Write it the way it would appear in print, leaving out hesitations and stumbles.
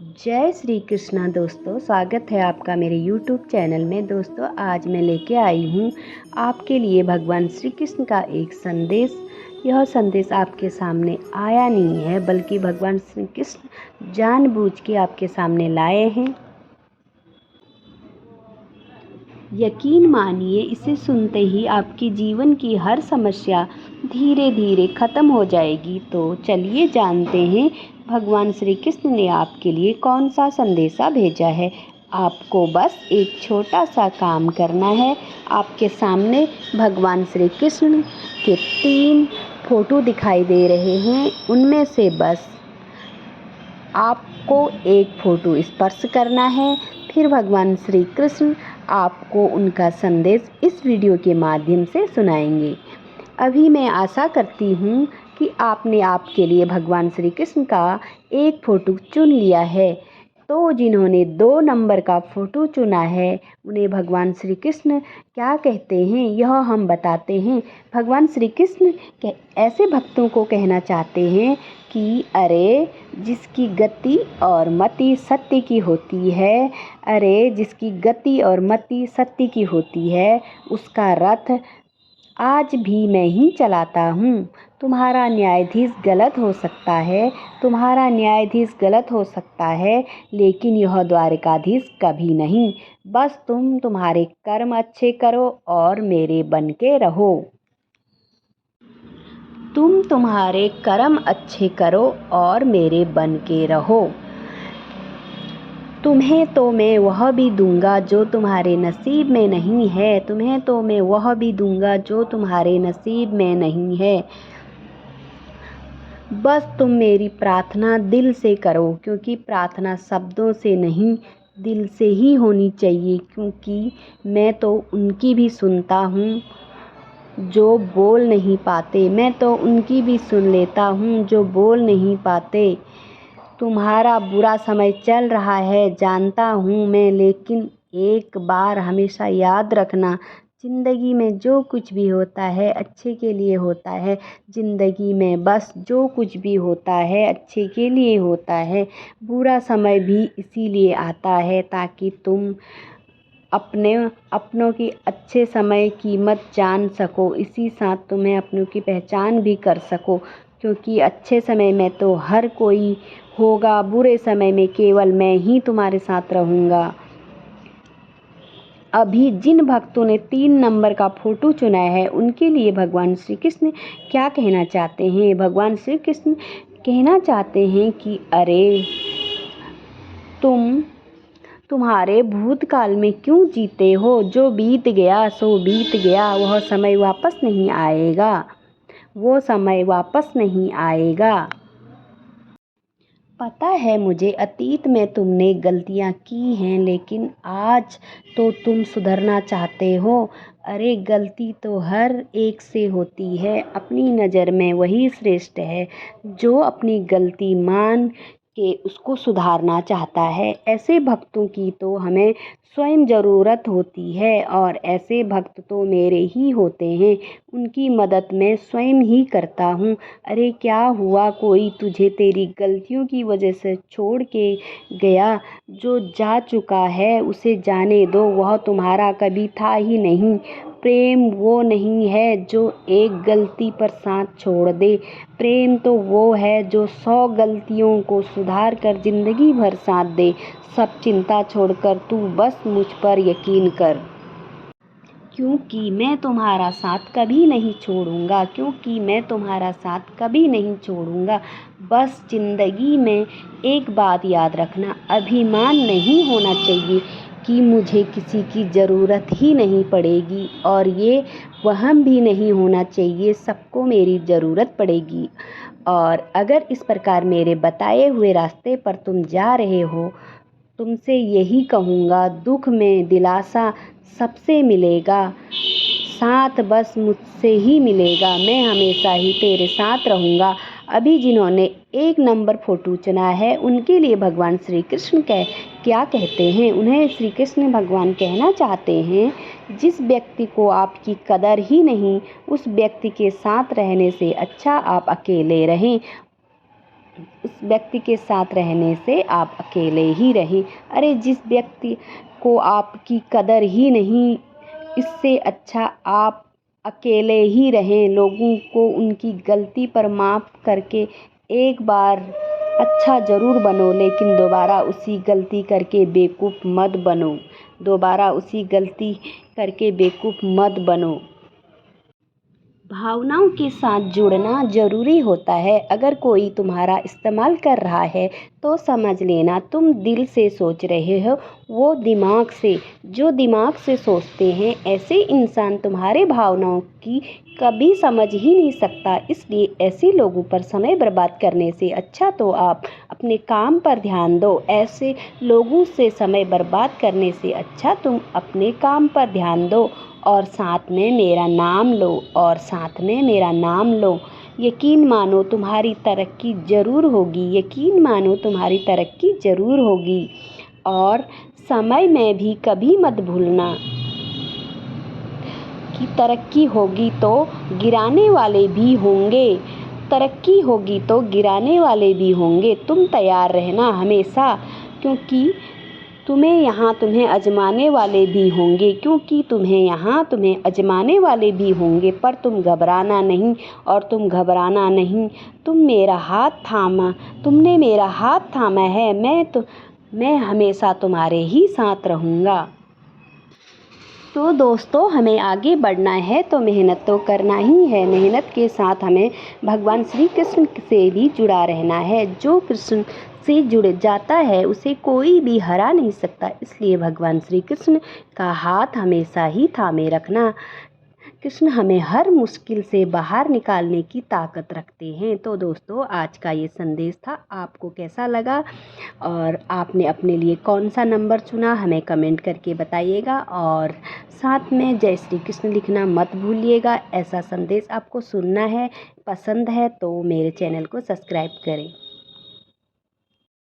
जय श्री कृष्णा दोस्तों, स्वागत है आपका मेरे YouTube चैनल में। दोस्तों, आज मैं लेके आई हूँ आपके लिए भगवान श्री कृष्ण का एक संदेश। यह संदेश आपके सामने आया नहीं है, बल्कि भगवान श्री कृष्ण जानबूझ के आपके सामने लाए हैं। यकीन मानिए, इसे सुनते ही आपके जीवन की हर समस्या धीरे धीरे ख़त्म हो जाएगी। तो चलिए जानते हैं भगवान श्री कृष्ण ने आपके लिए कौन सा संदेशा भेजा है। आपको बस एक छोटा सा काम करना है। आपके सामने भगवान श्री कृष्ण के 3 फोटो दिखाई दे रहे हैं। उनमें से बस आपको एक फ़ोटो स्पर्श करना है। फिर भगवान श्री कृष्ण आपको उनका संदेश इस वीडियो के माध्यम से सुनाएंगे। अभी मैं आशा करती हूँ कि आपने आपके लिए भगवान श्री कृष्ण का एक फ़ोटो चुन लिया है। तो जिन्होंने 2 नंबर का फ़ोटो चुना है, उन्हें भगवान श्री कृष्ण क्या कहते हैं यह हम बताते हैं। भगवान श्री कृष्ण ऐसे भक्तों को कहना चाहते हैं कि अरे जिसकी गति और मति सत्य की होती है, अरे जिसकी गति और मति सत्य की होती है, उसका रथ आज भी मैं ही चलाता हूँ। तुम्हारा न्यायाधीश गलत हो सकता है, तुम्हारा न्यायाधीश गलत हो सकता है, लेकिन यह द्वारकाधीश कभी नहीं। बस तुम तुम्हारे कर्म अच्छे करो और मेरे बन के रहो। तुम तुम्हारे कर्म अच्छे करो और मेरे बन के रहो। तुम्हें तो मैं वह भी दूंगा जो तुम्हारे नसीब में नहीं है, तुम्हें तो मैं वह भी दूंगा जो तुम्हारे नसीब में नहीं है। बस तुम मेरी प्रार्थना दिल से करो, क्योंकि प्रार्थना शब्दों से नहीं दिल से ही होनी चाहिए। क्योंकि मैं तो उनकी भी सुनता हूँ जो बोल नहीं पाते, मैं तो उनकी भी सुन लेता हूँ जो बोल नहीं पाते। तुम्हारा बुरा समय चल रहा है जानता हूँ मैं, लेकिन एक बार हमेशा याद रखना, ज़िंदगी में जो कुछ भी होता है अच्छे के लिए होता है। ज़िंदगी में बस जो कुछ भी होता है अच्छे के लिए होता है। बुरा समय भी इसीलिए आता है ताकि तुम अपनों की अच्छे समय कीमत जान सको, इसी साथ तुम्हें अपनों की पहचान भी कर सको। क्योंकि अच्छे समय में तो हर कोई होगा, बुरे समय में केवल मैं ही तुम्हारे साथ रहूँगा। अभी जिन भक्तों ने 3 नंबर का फ़ोटो चुना है, उनके लिए भगवान श्री कृष्ण क्या कहना चाहते हैं। भगवान श्री कृष्ण कहना चाहते हैं कि अरे तुम्हारे भूतकाल में क्यों जीते हो। जो बीत गया सो बीत गया, वह समय वापस नहीं आएगा, वो समय वापस नहीं आएगा। पता है मुझे अतीत में तुमने गलतियां की हैं, लेकिन आज तो तुम सुधरना चाहते हो। अरे गलती तो हर एक से होती है, अपनी नज़र में वही श्रेष्ठ है जो अपनी गलती मान के उसको सुधारना चाहता है। ऐसे भक्तों की तो हमें स्वयं ज़रूरत होती है, और ऐसे भक्त तो मेरे ही होते हैं। उनकी मदद मैं स्वयं ही करता हूँ। अरे क्या हुआ, कोई तुझे तेरी गलतियों की वजह से छोड़ के गया। जो जा चुका है उसे जाने दो, वह तुम्हारा कभी था ही नहीं। प्रेम वो नहीं है जो एक गलती पर साथ छोड़ दे, प्रेम तो वो है जो 100 गलतियों को सुधार कर ज़िंदगी भर साथ दे। सब चिंता छोड़कर तू बस मुझ पर यकीन कर, क्योंकि मैं तुम्हारा साथ कभी नहीं छोड़ूंगा, क्योंकि मैं तुम्हारा साथ कभी नहीं छोड़ूंगा। बस ज़िंदगी में एक बात याद रखना, अभिमान नहीं होना चाहिए कि मुझे किसी की ज़रूरत ही नहीं पड़ेगी, और ये वहम भी नहीं होना चाहिए सबको मेरी ज़रूरत पड़ेगी। और अगर इस प्रकार मेरे बताए हुए रास्ते पर तुम जा रहे हो, तुमसे यही कहूँगा, दुख में दिलासा सबसे मिलेगा, साथ बस मुझसे ही मिलेगा। मैं हमेशा ही तेरे साथ रहूँगा। अभी जिन्होंने 1 नंबर फ़ोटो चुना है, उनके लिए भगवान श्री कृष्ण क्या कहते हैं। उन्हें श्री कृष्ण भगवान कहना चाहते हैं, जिस व्यक्ति को आपकी कदर ही नहीं, उस व्यक्ति के साथ रहने से अच्छा आप अकेले रहें। उस व्यक्ति के साथ रहने से आप अकेले ही रहें। अरे जिस व्यक्ति को आपकी कदर ही नहीं, इससे अच्छा आप अकेले ही रहें। लोगों को उनकी गलती पर माफ़ करके एक बार अच्छा ज़रूर बनो, लेकिन दोबारा उसी गलती करके बेवकूफ़ मत बनो। दोबारा उसी गलती करके बेवकूफ़ मत बनो। भावनाओं के साथ जुड़ना ज़रूरी होता है। अगर कोई तुम्हारा इस्तेमाल कर रहा है तो समझ लेना तुम दिल से सोच रहे हो, वो दिमाग से। जो दिमाग से सोचते हैं ऐसे इंसान तुम्हारे भावनाओं की कभी समझ ही नहीं सकता। इसलिए ऐसे लोगों पर समय बर्बाद करने से अच्छा तो आप अपने काम पर ध्यान दो। ऐसे लोगों से समय बर्बाद करने से अच्छा तुम अपने काम पर ध्यान दो और साथ में मेरा नाम लो, और साथ में मेरा नाम लो। यकीन मानो तुम्हारी तरक्की ज़रूर होगी। यकीन मानो तुम्हारी तरक्की ज़रूर होगी। और समय में भी कभी मत भूलना कि तरक्की होगी तो गिराने वाले भी होंगे। तरक्की होगी तो गिराने वाले भी होंगे। तुम तैयार रहना हमेशा, क्योंकि तुम्हें आजमाने वाले भी होंगे। तुम्हें आजमाने वाले भी होंगे, पर तुम घबराना नहीं। और तुम घबराना नहीं। तुमने मेरा हाथ थामा है। मैं हमेशा तुम्हारे ही साथ रहूँगा। तो दोस्तों, हमें आगे बढ़ना है तो मेहनत तो करना ही है। मेहनत के साथ हमें भगवान श्री कृष्ण से भी जुड़ा रहना है। जो कृष्ण से जुड़ जाता है उसे कोई भी हरा नहीं सकता। इसलिए भगवान श्री कृष्ण का हाथ हमेशा ही थामे रखना। कृष्ण हमें हर मुश्किल से बाहर निकालने की ताकत रखते हैं। तो दोस्तों, आज का ये संदेश था। आपको कैसा लगा और आपने अपने लिए कौन सा नंबर चुना, हमें कमेंट करके बताइएगा। और साथ में जय श्री कृष्ण लिखना मत भूलिएगा। ऐसा संदेश आपको सुनना है, पसंद है तो मेरे चैनल को सब्सक्राइब करें।